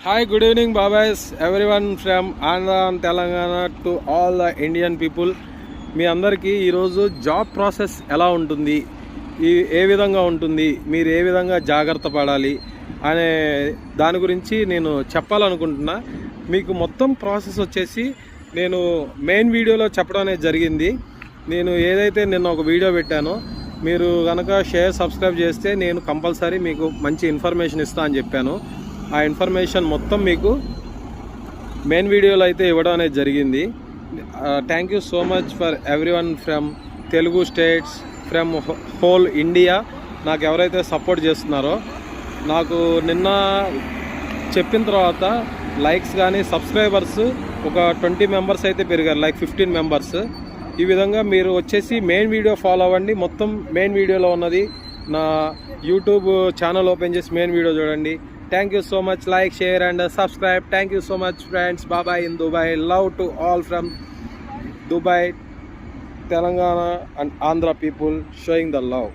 Hi, good evening, Babais. Everyone from Andhra and Telangana to all the Indian people. మీ అందరికీ ఈరోజు job process ఎలా ఉంటుంది, ఏ విధంగా ఉంటుంది, మీరు ఏ విధంగా జాగ్రత్త పడాలి అనే దాని గురించి నేను చెప్పాలనుకుంటున్నా. మీకు మొత్తం ప్రాసెస్ వచ్చేసి నేను మెయిన్ వీడియోలో చెప్పడం అనేది జరిగింది. నేను ఏదైతే నిన్న ఒక వీడియో పెట్టానో మీరు కనుక సబ్స్క్రైబ్ చేస్తే నేను కంపల్సరీ మీకు మంచి ఇన్ఫర్మేషన్ ఇస్తా అని చెప్పాను. ఆ ఇన్ఫర్మేషన్ మొత్తం మీకు మెయిన్ వీడియోలో అయితే ఇవ్వడం అనేది జరిగింది. Thank you so much for everyone from Telugu states, from whole India. నాకు ఎవరైతే సపోర్ట్ చేస్తున్నారో, నాకు నిన్న చెప్పిన తర్వాత లైక్స్ కానీ సబ్స్క్రైబర్స్ ఒక 20 మెంబర్స్ అయితే పెరిగారు, లైక్ 15 మెంబర్స్. ఈ విధంగా మీరు వచ్చేసి మెయిన్ వీడియో ఫాలో అవ్వండి. మొత్తం మెయిన్ వీడియోలో ఉన్నది నా యూట్యూబ్ ఛానల్ ఓపెన్ చేసి మెయిన్ వీడియో చూడండి. Thank you so much. Like, share and subscribe. Thank you so much, friends. Bye bye in Dubai. Love to all from Dubai, Telangana and Andhra people showing the love.